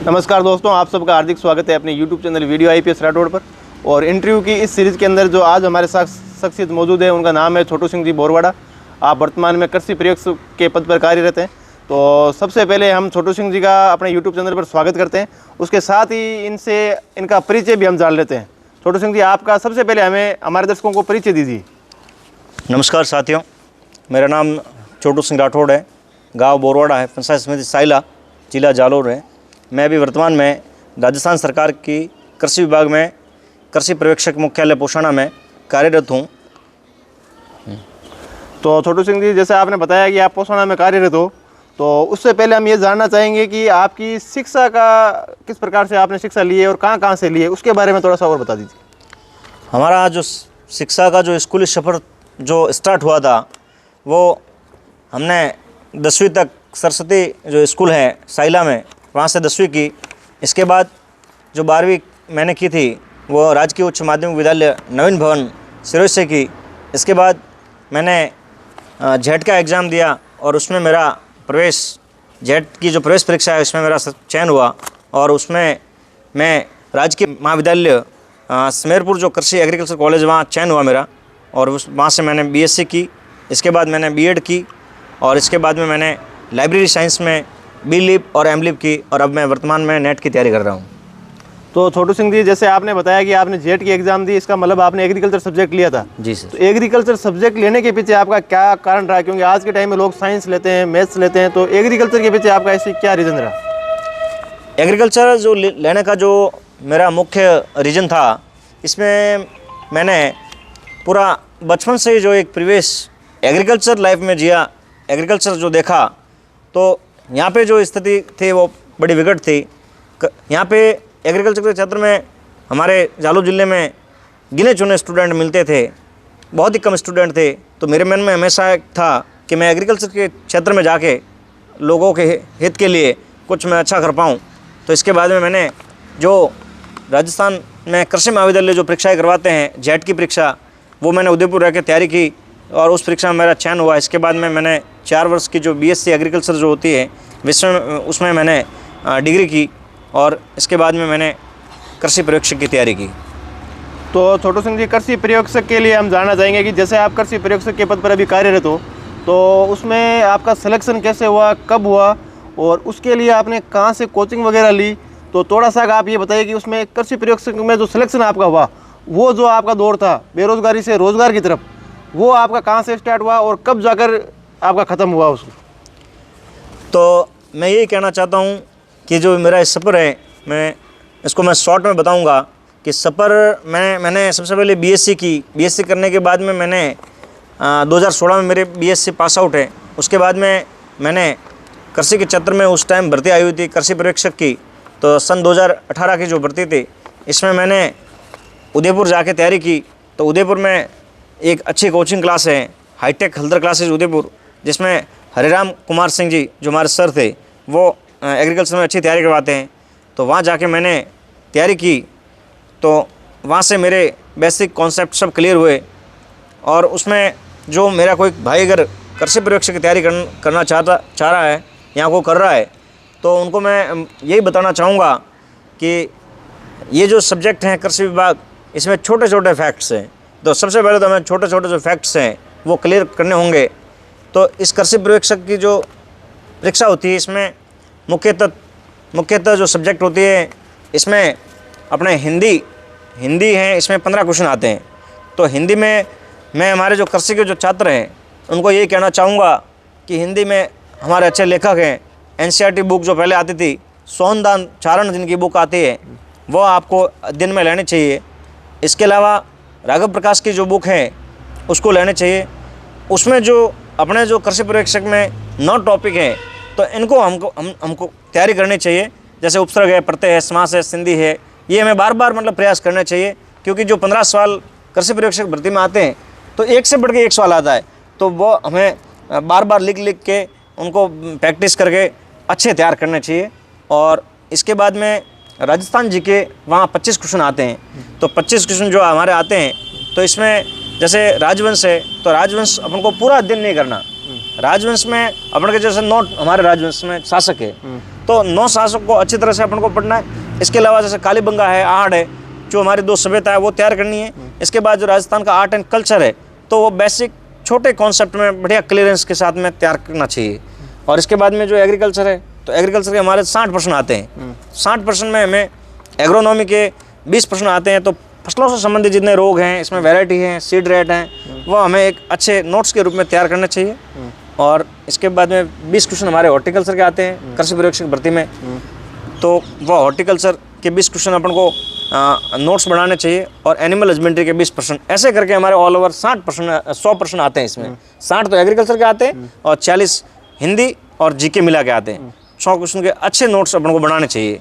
नमस्कार दोस्तों, आप सबका हार्दिक स्वागत है अपने YouTube channel video IPS Rathore पर। और इंटरव्यू की इस सीरीज़ के अंदर जो आज हमारे साथ शख्सियत मौजूद है उनका नाम है छोटू सिंह जी बोरवाड़ा। आप वर्तमान में कृषि प्रयोगक के पद पर कार्यरत हैं। तो सबसे पहले हम छोटू सिंह जी का अपने YouTube चैनल पर स्वागत करते हैं। उसके साथ ही इनका परिचय भी हम जान लेते हैं। छोटू सिंह जी, आपका सबसे पहले हमें हमारे दर्शकों को परिचय दीजिए। नमस्कार साथियों, मेरा नाम छोटू सिंह राठौड़ है। गांव बोरवाड़ा है, पंचायत समिति साइला, जिला जालोर है। मैं अभी वर्तमान में राजस्थान सरकार की कृषि विभाग में कृषि पर्यवेक्षक मुख्यालय पोषाणा में कार्यरत हूँ। तो छोटू सिंह जी, जैसे आपने बताया कि आप पोषाणा में कार्यरत हो, तो उससे पहले हम ये जानना चाहेंगे कि आपकी शिक्षा का किस प्रकार से आपने शिक्षा ली है और कहाँ से ली है, उसके बारे में थोड़ा सा और बता दीजिए। हमारा जो शिक्षा का जो स्कूली सफ़र जो स्टार्ट हुआ था, वो हमने 10वीं तक सरस्वती जो स्कूल है साइला में, वहाँ से 10वीं की। इसके बाद जो 12वीं मैंने की थी वो राजकीय उच्च माध्यमिक विद्यालय नवीन भवन सिरोही से की। इसके बाद मैंने जेट का एग्ज़ाम दिया और उसमें मेरा प्रवेश, जेट की जो प्रवेश परीक्षा है उसमें मेरा चयन हुआ और उसमें मैं राजकीय महाविद्यालय समेरपुर जो कृषि एग्रीकल्चर कॉलेज, वहाँ चयन हुआ मेरा और वहाँ से मैंने BSc की। इसके बाद मैंने B.Ed की और इसके बाद में मैंने लाइब्रेरी साइंस में B.Lib और M.Lib की और अब मैं वर्तमान में नेट की तैयारी कर रहा हूँ। तो छोटू सिंह जी, जैसे आपने बताया कि आपने जेट की एग्ज़ाम दी, इसका मतलब आपने एग्रीकल्चर सब्जेक्ट लिया था। जी सर। तो एग्रीकल्चर सब्जेक्ट लेने के पीछे आपका क्या कारण रहा? क्योंकि आज के टाइम में लोग साइंस लेते हैं, मैथ्स लेते हैं, तो एग्रीकल्चर के पीछे आपका ऐसी क्या रीज़न रहा? एग्रीकल्चर जो लेने का जो मेरा मुख्य रीज़न था, इसमें मैंने पूरा बचपन से ही जो एक प्रीवियस एग्रीकल्चर लाइफ में जिया, एग्रीकल्चर जो देखा, तो यहाँ पे जो स्थिति थी वो बड़ी विकट थी। यहाँ पे एग्रीकल्चर के क्षेत्र में हमारे जालोर ज़िले में गिने चुने स्टूडेंट मिलते थे, बहुत ही कम स्टूडेंट थे। तो मेरे मन में हमेशा एक था कि मैं एग्रीकल्चर के क्षेत्र में जाके लोगों के हित के लिए कुछ मैं अच्छा कर पाऊँ। तो इसके बाद में मैंने जो राजस्थान में कृषि महाविद्यालय जो परीक्षाएँ करवाते हैं, जेट की परीक्षा, वो मैंने उदयपुर रह के तैयारी की और उस परीक्षा में मेरा चयन हुआ। इसके बाद में मैंने 4 वर्ष की जो BSc एग्रीकल्चर जो होती है उसमें मैंने डिग्री की और इसके बाद में मैंने कृषि प्रयोगक की तैयारी की। तो छोटू सिंह जी, कृषि प्रयोगक के लिए हम जानना चाहेंगे कि जैसे आप कृषि प्रयोगक के पद पर अभी कार्यरत हो, तो उसमें आपका सिलेक्शन कैसे हुआ, कब हुआ और उसके लिए आपने कहाँ से कोचिंग वगैरह ली? तो थोड़ा सा आप ये बताइए कि उसमें कृषि प्रयोगक में जो सिलेक्शन आपका हुआ, वो जो आपका दौर था बेरोजगारी से रोजगार की तरफ, वो आपका कहाँ से स्टार्ट हुआ और कब जाकर आपका ख़त्म हुआ उसको? तो मैं यही कहना चाहता हूँ कि जो मेरा सफ़र है, मैं शॉर्ट में बताऊँगा कि सफ़र मैंने सबसे पहले BSc की। BSc करने के बाद में मैंने 2016 में मेरे BSc पास आउट है। उसके बाद में मैंने कृषि के क्षेत्र में उस टाइम भर्ती आई हुई थी कृषि पर्यवेक्षक की। तो सन 2018 की जो भर्ती थी, इसमें मैंने उदयपुर जाके तैयारी की। तो उदयपुर में एक अच्छी कोचिंग क्लास है, हाईटेक हल्दर क्लासेज उदयपुर, जिसमें हरिराम कुमार सिंह जी जो हमारे सर थे, वो एग्रीकल्चर में अच्छी तैयारी करवाते हैं। तो वहाँ जाके मैंने तैयारी की। तो वहाँ से मेरे बेसिक कॉन्सेप्ट सब क्लियर हुए और उसमें जो मेरा कोई भाई अगर कृषि पर्यवेक्षक की तैयारी करना चाह रहा है या को कर रहा है, तो उनको मैं यही बताना चाहूँगा कि ये जो सब्जेक्ट हैं कृषि विभाग, इसमें छोटे छोटे फैक्ट्स हैं। तो सबसे पहले तो हमें छोटे छोटे जो फैक्ट्स हैं वो क्लियर करने होंगे। तो इस कृषि पर्यवेक्षक की जो परीक्षा होती है, इसमें मुख्यतः जो सब्जेक्ट होती है, इसमें अपने हिंदी है, इसमें 15 क्वेश्चन आते हैं। तो हिंदी में मैं हमारे जो कृषि के जो छात्र हैं उनको यही कहना चाहूँगा कि हिंदी में हमारे अच्छे लेखक हैं। NCERT बुक जो पहले आती थी, सोहनदान चारण जिनकी बुक आती है, वो आपको दिन में लेनी चाहिए। इसके अलावा राघव प्रकाश की जो बुक है उसको लेने चाहिए। उसमें जो अपने जो कृषि पर्यवेक्षक में 9 टॉपिक हैं, तो इनको हमको तैयारी करनी चाहिए। जैसे उपसर्ग है, प्रत्यय है, समास है, संधि है, ये हमें बार बार प्रयास करना चाहिए। क्योंकि जो 15 सवाल कृषि पर्यवेक्षक भर्ती में आते हैं, तो एक से बढ़ के एक सवाल आता है, तो वो हमें बार बार लिख के उनको प्रैक्टिस करके अच्छे तैयार करने चाहिए। और इसके बाद में राजस्थान जी के वहाँ 25 क्वेश्चन आते हैं। तो 25 क्वेश्चन जो हमारे आते हैं, तो इसमें जैसे राजवंश है, तो राजवंश अपन को पूरा अध्ययन नहीं करना। राजवंश में अपन के जैसे 9 हमारे राजवंश में शासक है, तो 9 शासक को अच्छी तरह से अपन को पढ़ना है। इसके अलावा जैसे कालीबंगा है, आहड़ है, जो हमारी 2 सभ्यता है वो तैयार करनी है। इसके बाद जो राजस्थान का आर्ट एंड कल्चर है तो वो बेसिक छोटे कॉन्सेप्ट में बढ़िया क्लियरेंस के साथ में तैयार करना चाहिए। और इसके बाद में जो एग्रीकल्चर है तो एग्रीकल्चर के हमारे 60 प्रश्न आते हैं। 60 प्रश्न में हमें एग्रोनॉमी के 20 प्रश्न आते हैं। तो फसलों से संबंधित जितने रोग हैं, इसमें वैरायटी है, सीड रेट हैं, वो हमें एक अच्छे नोट्स के रूप में तैयार करने चाहिए। और इसके बाद में 20 क्वेश्चन हमारे हॉर्टिकल्चर के आते हैं कृषि पर्यवेक्षक भर्ती में। तो वह हॉर्टिकल्चर के 20 क्वेश्चन अपन को नोट्स बनाने चाहिए और एनिमल हस्बेंड्री के 20 प्रश्न, ऐसे करके हमारे ऑल ओवर 100 प्रश्न आते हैं इसमें। 60 तो एग्रीकल्चर के आते हैं और 40 हिंदी और जीके मिला के आते हैं। 100 क्वेश्चन के अच्छे नोट्स अपन को बनाने चाहिए।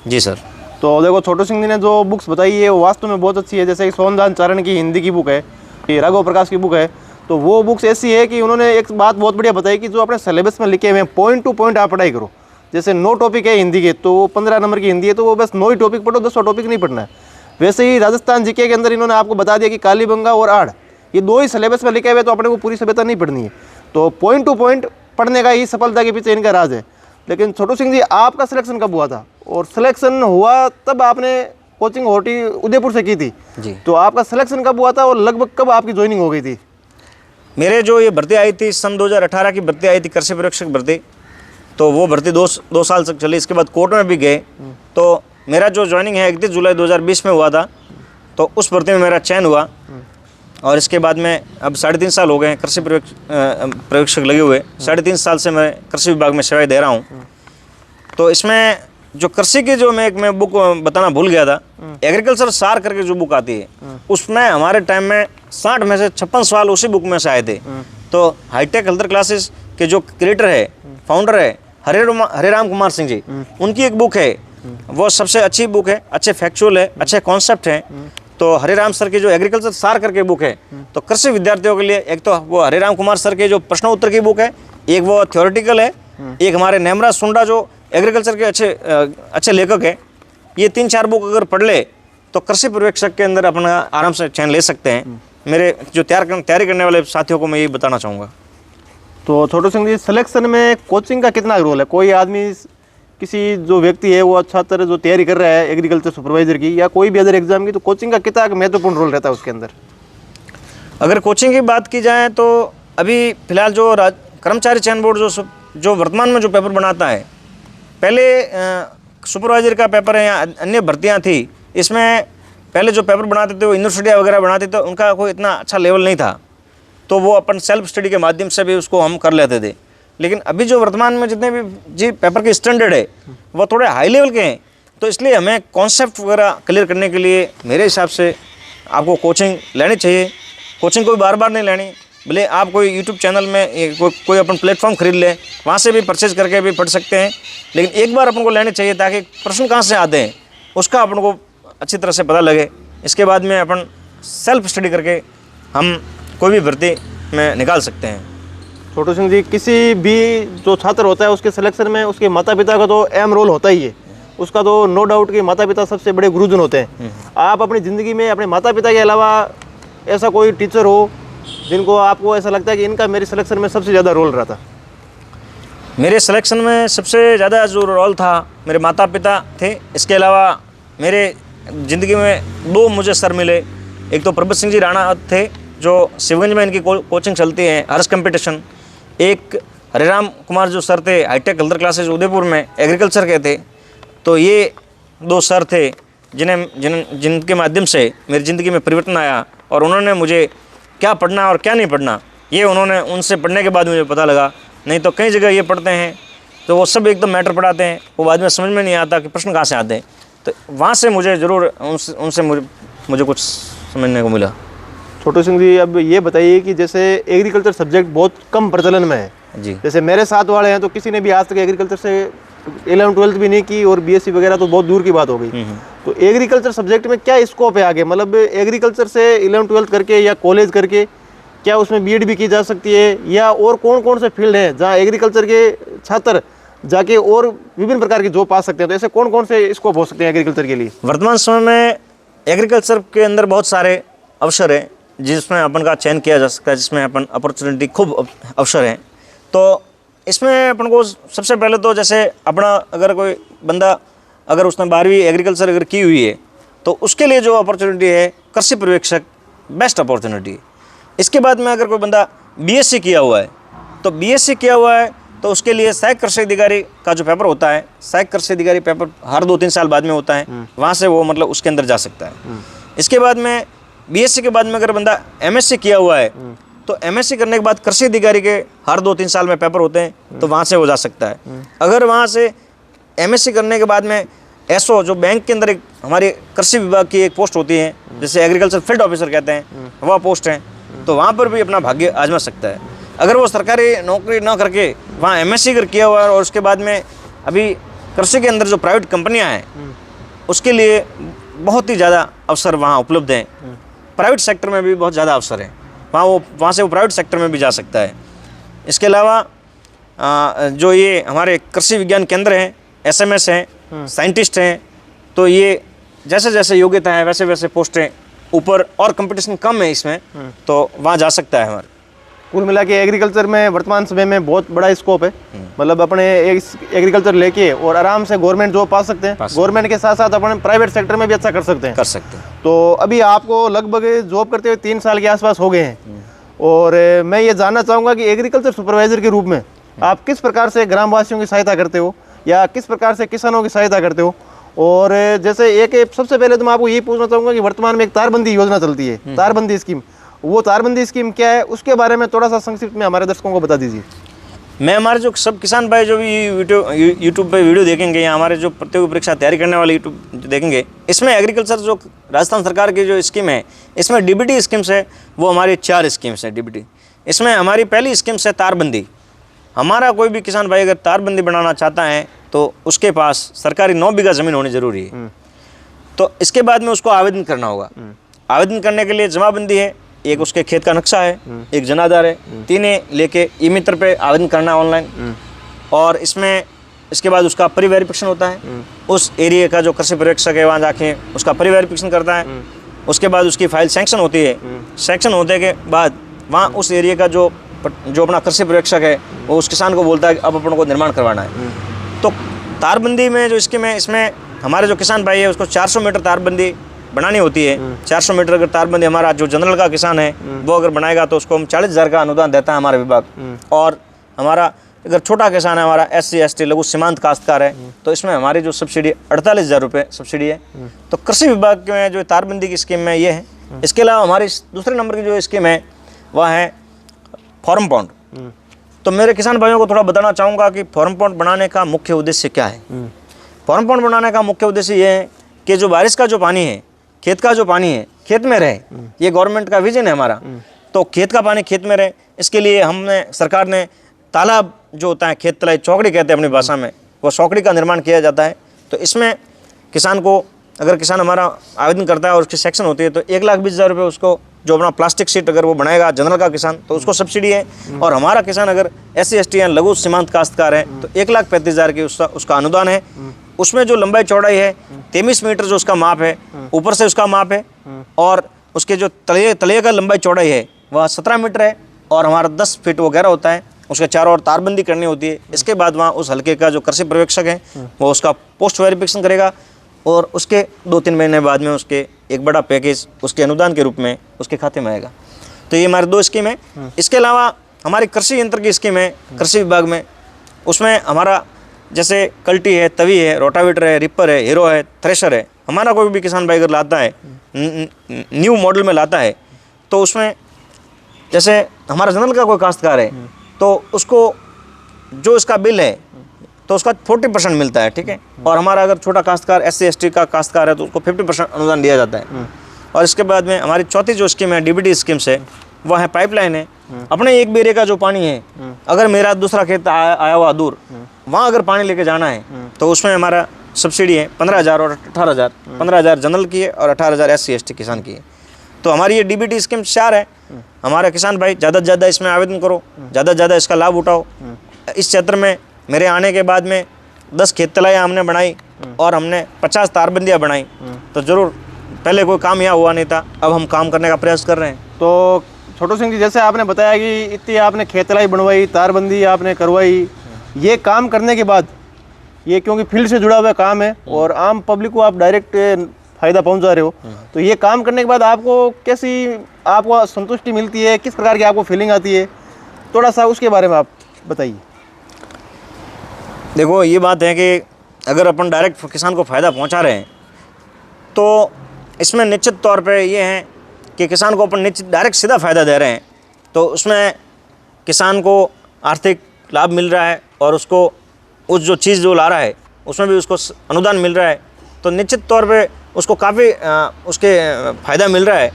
जी सर। तो देखो छोटू सिंह जी ने जो बुक्स बताई है वो वास्तव में बहुत अच्छी है। जैसे कि सोनदान चारण की हिंदी की बुक है, ये राघव प्रकाश की बुक है, तो वो बुक्स ऐसी है कि उन्होंने एक बात बहुत बढ़िया बताई कि जो अपने सिलेबस में लिखे हुए हैं पॉइंट टू पॉइंट आप पढ़ाई करो। जैसे 9 टॉपिक है हिंदी के, तो वो 15 नंबर की हिंदी है तो वो बस 9 ही टॉपिक पढ़ो, 10 टॉपिक नहीं पढ़ना है। वैसे ही राजस्थान जीके के अंदर इन्होंने आपको बता दिया कि कालीबंगा और आड़ ये 2 ही सिलेबस में लिखे हुए, तो अपने को पूरी सभ्यता नहीं पढ़नी है। तो पॉइंट टू पॉइंट पढ़ने का ही सफलता के पीछे इनका राज है। लेकिन छोटू सिंह जी, आपका सिलेक्शन कब हुआ था? और सिलेक्शन हुआ तब आपने कोचिंग होटी उदयपुर से की थी जी। तो आपका सिलेक्शन कब हुआ था और लगभग कब आपकी ज्वाइनिंग हो गई थी? मेरे जो ये भर्ती आई थी सन 2018 की भर्ती आई थी कृषि पर्यवेक्षक भर्ती, तो वो भर्ती 2 साल तक चली। इसके बाद कोर्ट में भी गए। तो मेरा जो ज्वाइनिंग है 31 जुलाई 2020 में हुआ था। तो उस भर्ती में मेरा चयन हुआ और इसके बाद में अब 3.5 साल हो गए हैं कृषि पर्यवेक्षक लगे हुए। 3.5 साल से मैं कृषि विभाग में सेवाएं दे रहा हूँ। तो इसमें जो कृषि की जो मैं बुक बताना भूल गया था, एग्रीकल्चर सार करके जो बुक आती है उसमें हमारे टाइम में 60 में से 56 सवाल उसी बुक में से आए थे। तो हाईटेक हेल्थ क्लासेस के जो क्रिएटर है, फाउंडर है हरे राम कुमार सिंह जी, उनकी एक बुक है, वो सबसे अच्छी बुक है, अच्छे फैक्चुअल है, अच्छे कॉन्सेप्ट हैं। तो हरे राम सर की जो एग्रीकल्चर सार करके बुक है, तो कृषि विद्यार्थियों के लिए एक तो वो हरे राम कुमार सर के जो प्रश्न उत्तर की बुक है, एक वो थ्योरेटिकल है, एक हमारे नेमराज सुंडा जो एग्रीकल्चर के अच्छे लेखक है। ये 3-4 बुक अगर पढ़ ले तो कृषि पर्यवेक्षक के अंदर अपना आराम से चयन ले सकते हैं। मेरे जो तैयारी करने वाले साथियों को मैं ये बताना चाहूँगा। तो छोटू सिंह जी, सिलेक्शन में कोचिंग का कितना रोल है? कोई आदमी, किसी जो व्यक्ति है वो छात्र जो तैयारी कर रहा है एग्रीकल्चर सुपरवाइजर की या कोई भी अदर एग्जाम की, तो कोचिंग का कितना महत्वपूर्ण रोल रहता है उसके अंदर? अगर कोचिंग की बात की जाए तो अभी फिलहाल जो कर्मचारी चयन बोर्ड जो वर्तमान में जो पेपर बनाता है, पहले सुपरवाइजर का पेपर है या अन्य भर्तियाँ थी, इसमें पहले जो पेपर बनाते थे वो यूनिवर्सिटियाँ वगैरह बनाते थे, उनका कोई इतना अच्छा लेवल नहीं था। तो वो अपन सेल्फ स्टडी के माध्यम से भी उसको हम कर लेते थे। लेकिन अभी जो वर्तमान में जितने भी जी पेपर के स्टैंडर्ड है वो थोड़े हाई लेवल के हैं। तो इसलिए हमें कॉन्सेप्ट वगैरह क्लियर करने के लिए मेरे हिसाब से आपको कोचिंग लेनी चाहिए। कोचिंग कोई बार बार नहीं लेनी, भले आप कोई यूट्यूब चैनल में कोई अपन प्लेटफॉर्म खरीद ले, वहाँ से भी परचेज करके भी पढ़ सकते हैं। लेकिन एक बार अपन को लेनी चाहिए ताकि प्रश्न कहाँ से आते हैं उसका अपन को अच्छी तरह से पता लगे। इसके बाद में अपन सेल्फ स्टडी करके हम कोई भी भर्ती में निकाल सकते हैं। छोटू सिंह जी, किसी भी जो छात्र होता है उसके सिलेक्शन में उसके माता पिता का तो अहम रोल होता ही है। उसका तो नो डाउट कि माता पिता सबसे बड़े गुरुजन होते हैं। आप अपनी ज़िंदगी में अपने माता पिता के अलावा ऐसा कोई टीचर हो जिनको आपको ऐसा लगता है कि इनका मेरे सिलेक्शन में सबसे ज़्यादा रोल रहा था? मेरे सिलेक्शन में सबसे ज़्यादा जो रोल था मेरे माता पिता थे। इसके अलावा मेरे ज़िंदगी में 2 मुझे सर मिले। एक तो प्रभु सिंह जी राणा थे जो शिवगंज में इनकी कोचिंग चलती है, हर्ष कंपटीशन। एक हरिराम कुमार जो सर थे हाईटेक हेल्थ क्लासेज उदयपुर में एग्रीकल्चर के थे। तो ये 2 सर थे जिनके माध्यम से मेरी ज़िंदगी में परिवर्तन आया और उन्होंने मुझे क्या पढ़ना और क्या नहीं पढ़ना ये उन्होंने उनसे पढ़ने के बाद मुझे पता लगा। नहीं तो कई जगह ये पढ़ते हैं तो वो सब एकदम मैटर पढ़ाते हैं, वो बाद में समझ में नहीं आता कि प्रश्न कहाँ से आते हैं। तो वहाँ से मुझे ज़रूर उनसे मुझे कुछ समझने को मिला। छोटू सिंह जी, अब ये बताइए कि जैसे एग्रीकल्चर सब्जेक्ट बहुत कम प्रचलन में है जी। जैसे मेरे साथ वाले हैं तो किसी ने भी आज तक एग्रीकल्चर से 11वीं-12वीं भी नहीं की और बीएससी वगैरह तो बहुत दूर की बात हो गई। तो एग्रीकल्चर सब्जेक्ट में क्या स्कोप है आगे? मतलब एग्रीकल्चर से 11वीं-12वीं करके या कॉलेज करके क्या उसमें बीएड भी की जा सकती है, या और कौन कौन से फील्ड हैं जहाँ एग्रीकल्चर के छात्र जाके और विभिन्न प्रकार की जॉब पा सकते हैं? तो ऐसे कौन कौन से स्कोप हो सकते हैं एग्रीकल्चर के लिए? वर्तमान समय में एग्रीकल्चर के अंदर बहुत सारे अवसर हैं जिसमें अपन का चयन किया जा सकता है, जिसमें अपन अपॉर्चुनिटी खूब अवसर हैं। तो इसमें अपन को सबसे पहले तो जैसे अपना अगर कोई बंदा अगर उसने 12वीं एग्रीकल्चर अगर की हुई है तो उसके लिए जो अपॉर्चुनिटी है कृषि पर्यवेक्षक बेस्ट अपॉर्चुनिटी है। इसके बाद में अगर कोई बंदा बीएससी किया हुआ है तो बीएससी किया हुआ है तो उसके लिए सहायक कृषि अधिकारी का जो पेपर होता है, सहायक कृषि अधिकारी पेपर हर 2-3 साल बाद में होता है, वहाँ से वो मतलब उसके अंदर जा सकता है। इसके बाद में बीएससी के बाद में अगर बंदा एमएससी किया हुआ है तो एमएससी करने के बाद कृषि अधिकारी के हर 2-3 साल में पेपर होते हैं, तो वहाँ से वो जा सकता है। अगर वहाँ से एमएससी करने के बाद में एसओ जो बैंक के अंदर एक हमारे कृषि विभाग की एक पोस्ट होती है, जैसे एग्रीकल्चर फील्ड ऑफिसर कहते हैं, वह पोस्ट है, तो वहाँ पर भी अपना भाग्य आजमा सकता है। अगर वो सरकारी नौकरी ना करके वहाँ एमएससी अगर किया हुआ है और उसके बाद में अभी कृषि के अंदर जो प्राइवेट कंपनियाँ हैं उसके लिए बहुत ही ज़्यादा अवसर वहाँ उपलब्ध हैं। प्राइवेट सेक्टर में भी बहुत ज़्यादा अवसर है, वहाँ से वो प्राइवेट सेक्टर में भी जा सकता है। इसके अलावा जो ये हमारे कृषि विज्ञान केंद्र हैं, एसएमएस हैं, साइंटिस्ट हैं, तो ये जैसे जैसे योग्यता है वैसे वैसे पोस्टें ऊपर और कंपटीशन कम है इसमें, तो वहाँ जा सकता है हमारे। कुल मिला के एग्रीकल्चर में वर्तमान समय में बहुत बड़ा स्कोप है। मतलब अपने एग्रीकल्चर लेके और आराम से गवर्नमेंट जॉब पा सकते हैं। गवर्नमेंट के साथ साथ अपने प्राइवेट सेक्टर में भी अच्छा कर सकते हैं। तो अभी आपको लगभग जॉब करते हुए 3 साल के आसपास हो गए हैं, और मैं ये जानना चाहूँगा कि एग्रीकल्चर सुपरवाइजर के रूप में आप किस प्रकार से ग्रामवासियों की सहायता करते हो या किस प्रकार से किसानों की सहायता करते हो। और जैसे एक सबसे पहले तो मैं आपको यही पूछना चाहूँगा कि वर्तमान में एक तारबंदी योजना चलती है, तारबंदी स्कीम, वो तारबंदी स्कीम क्या है, उसके बारे में थोड़ा सा संक्षिप्त में हमारे दर्शकों को बता दीजिए। मैं हमारे जो सब किसान भाई जो भी यूट्यूब पे वीडियो देखेंगे या हमारे जो प्रतियोगी परीक्षा तैयारी करने वाले यूट्यूब देखेंगे, इसमें एग्रीकल्चर जो राजस्थान सरकार की जो स्कीम है, इसमें डीबीटी स्कीम्स है, वो हमारी 4 स्कीम्स हैं डीबीटी। इसमें हमारी पहली स्कीम्स है तारबंदी। हमारा कोई भी किसान भाई अगर तारबंदी बनाना चाहता है तो उसके पास सरकारी 9 बीघा ज़मीन होनी ज़रूरी है। तो इसके बाद में उसको आवेदन करना होगा। आवेदन करने के लिए जमाबंदी है, एक उसके खेत का नक्शा है, एक जनाधार है, तीनों लेके ई मित्र पे आवेदन करना ऑनलाइन। और इसमें इसके बाद उसका प्री वेरिफिकेशन होता है, उस एरिया का जो कृषि पर्यवेक्षक है वहाँ जाके उसका प्री वेरिफिकेशन करता है। उसके बाद उसकी फाइल सैंक्शन होती है। सैंक्शन होने के बाद वहाँ उस एरिया का जो अपना कृषि पर्यवेक्षक है वो उस किसान को बोलता है कि अब अपन को निर्माण करवाना है। तो तारबंदी में जो स्कीम है, इसमें हमारे जो किसान भाई है उसको 400 मीटर तारबंदी बनानी होती है। 400 मीटर अगर तारबंदी हमारा जो जनरल का किसान है वो अगर बनाएगा तो उसको हम 40,000 का अनुदान देता है हमारा विभाग। और हमारा अगर छोटा किसान है, हमारा SC ST लघु सीमांत काश्तकार है, तो इसमें हमारी जो सब्सिडी 48,000 रुपये सब्सिडी है। तो कृषि विभाग में जो तारबंदी की स्कीम है ये है। इसके अलावा हमारी दूसरे नंबर की जो स्कीम है वह है फॉर्म पॉन्ड। तो मेरे किसान भाइयों को थोड़ा बताना चाहूँगा कि फॉर्म पॉन्ड बनाने का मुख्य उद्देश्य क्या है। फॉर्म पॉन्ड बनाने का मुख्य उद्देश्य ये है कि जो बारिश का जो पानी है, खेत का जो पानी है, खेत में रहे। ये गवर्नमेंट का विजन है हमारा। तो खेत का पानी खेत में रहे, इसके लिए हमने सरकार ने तालाब जो होता है, खेत तलाई चौकड़ी कहते हैं अपनी भाषा में, वो चौकड़ी का निर्माण किया जाता है। तो इसमें किसान को अगर किसान हमारा आवेदन करता है और उसकी सेक्शन होती है तो 1,20,000 रुपये उसको जो अपना प्लास्टिक शीट अगर वो बनाएगा जनरल का किसान तो उसको सब्सिडी है। और हमारा किसान अगर SC ST या लघु सीमांत काश्तकार है तो 1,35,000 की उसका अनुदान है। उसमें जो लंबाई चौड़ाई है 23 मीटर जो उसका माप है, ऊपर से उसका माप है, और उसके जो तलिए का लंबाई चौड़ाई है वह 17 मीटर है, और हमारा 10 फीट वो गहरा होता है। उसके चारों ओर तारबंदी करनी होती है। इसके बाद वहाँ उस हल्के का जो कृषि पर्यवेक्षक है वो उसका पोस्ट वेरिफिकेशन करेगा, और उसके 2-3 महीने बाद में उसके एक बड़ा पैकेज उसके अनुदान के रूप में उसके खाते में आएगा। तो ये हमारे 2 स्कीम है। इसके अलावा हमारी कृषि यंत्र की स्कीम है कृषि विभाग में। उसमें हमारा जैसे कल्टी है, तवी है, रोटावेटर है, रिपर है, हीरो है, थ्रेशर है। हमारा कोई भी किसान भाई अगर लाता है, न्यू मॉडल में लाता है, तो उसमें जैसे हमारा जनरल का कोई काश्तकार है तो उसको जो इसका बिल है तो उसका 40% मिलता है, ठीक है। और हमारा अगर छोटा काश्तकार SC ST का काश्तकार है तो उसको 50% अनुदान दिया जाता है। और इसके बाद में हमारी चौथी जो स्कीम है DBT स्कीम से, वह है पाइपलाइन है। अपने एक बीरे का जो पानी है, अगर मेरा दूसरा खेत आया हुआ दूर, वहाँ अगर पानी लेके जाना है तो उसमें हमारा सब्सिडी है 15,000 और 18,000। 15,000 जनरल की है और 18,000 SC ST किसान की है। तो हमारी ये DBT स्कीम 4 है। हमारे किसान भाई ज़्यादा से ज़्यादा इसमें आवेदन करो, ज़्यादा से ज़्यादा इसका लाभ उठाओ। इस क्षेत्र में मेरे आने के बाद में 10 खेत तलाइयाँ हमने बनाई और हमने 50 तारबंदियाँ बनाई। तो ज़रूर पहले कोई काम यहाँ हुआ नहीं था, अब हम काम करने का प्रयास कर रहे हैं। तो छोटू सिंह जी, जैसे आपने बताया कि इतनी आपने खेतलाई बनवाई, तारबंदी आपने करवाई, ये काम करने के बाद, ये क्योंकि फील्ड से जुड़ा हुआ काम है और आम पब्लिक को आप डायरेक्ट फ़ायदा पहुंचा रहे हो, तो ये काम करने के बाद आपको कैसी आपको संतुष्टि मिलती है, किस प्रकार की आपको फीलिंग आती है, थोड़ा सा उसके बारे में आप बताइए। देखो, ये बात है कि अगर अपन डायरेक्ट किसान को फ़ायदा पहुंचा रहे हैं तो इसमें निश्चित तौर पे ये है कि किसान को अपन निश्चित डायरेक्ट सीधा फ़ायदा दे रहे हैं, तो उसमें किसान को आर्थिक लाभ मिल रहा है और उसको उस जो चीज़ जो ला रहा है उसमें भी उसको अनुदान मिल रहा है, तो निश्चित तौर पे उसको काफ़ी उसके फ़ायदा मिल रहा है।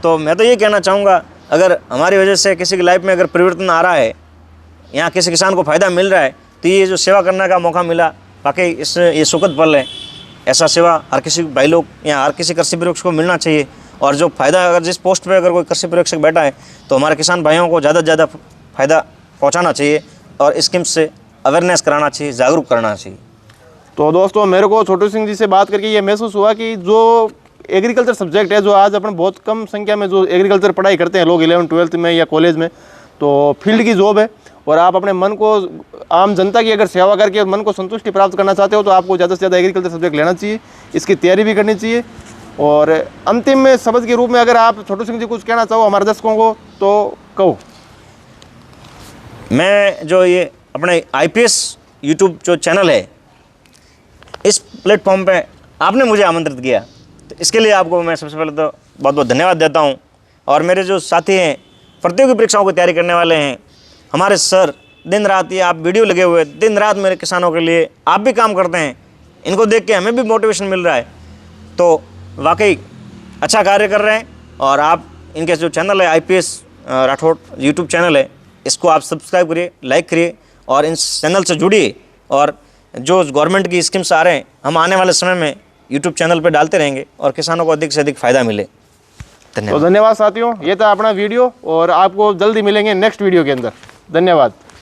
तो मैं तो ये कहना चाहूँगा, अगर हमारी वजह से किसी की लाइफ में अगर परिवर्तन आ रहा है, यहाँ किसी किसान को फ़ायदा मिल रहा है, तो ये जो सेवा करने का मौका मिला, बाकी इस ये सुखद पल है। ऐसा सेवा हर किसी भाई लोग या हर किसी कृषि पर्यवेक्षक को मिलना चाहिए। और जो फ़ायदा, अगर जिस पोस्ट पे अगर कोई कृषि पर्यवेक्षक बैठा है तो हमारे किसान भाइयों को ज़्यादा से ज़्यादा फ़ायदा पहुंचाना चाहिए और स्कीम से अवेयरनेस कराना चाहिए, जागरूक करना चाहिए। तो दोस्तों, मेरे को छोटू सिंह जी से बात करके ये महसूस हुआ कि जो एग्रीकल्चर सब्जेक्ट है, जो आज अपन बहुत कम संख्या में जो एग्रीकल्चर पढ़ाई करते हैं लोग 11वीं-12वीं में या कॉलेज में, तो फील्ड की जॉब है और आप अपने मन को, आम जनता की अगर सेवा करके मन को संतुष्टि प्राप्त करना चाहते हो तो आपको ज़्यादा से ज़्यादा एग्रीकल्चर सब्जेक्ट लेना चाहिए, इसकी तैयारी भी करनी चाहिए। और अंतिम में शब्द के रूप में अगर आप छोटू सिंह जी कुछ कहना चाहो हमारे दर्शकों को तो कहो। मैं जो ये अपने IPS यूट्यूब जो चैनल है, इस प्लेटफॉर्म पे आपने मुझे आमंत्रित किया, तो इसके लिए आपको मैं सबसे पहले तो बहुत बहुत धन्यवाद देता हूँ। और मेरे जो साथी हैं, प्रतियोगी परीक्षाओं की तैयारी करने वाले हैं, हमारे सर, दिन रात ये आप वीडियो लगे हुए, दिन रात मेरे किसानों के लिए आप भी काम करते हैं, इनको देख के हमें भी मोटिवेशन मिल रहा है, तो वाकई अच्छा कार्य कर रहे हैं। और आप इनके जो चैनल है IPS राठौड़ यूट्यूब चैनल है, इसको आप सब्सक्राइब करिए, लाइक करिए और इन चैनल से जुड़िए। और जो गवर्नमेंट की स्कीम्स आ रहे हैं, हम आने वाले समय में यूट्यूब चैनल पर डालते रहेंगे और किसानों को अधिक से अधिक फ़ायदा मिले। तो धन्यवाद साथियों, ये था अपना वीडियो और आपको जल्दी मिलेंगे नेक्स्ट वीडियो के अंदर। धन्यवाद।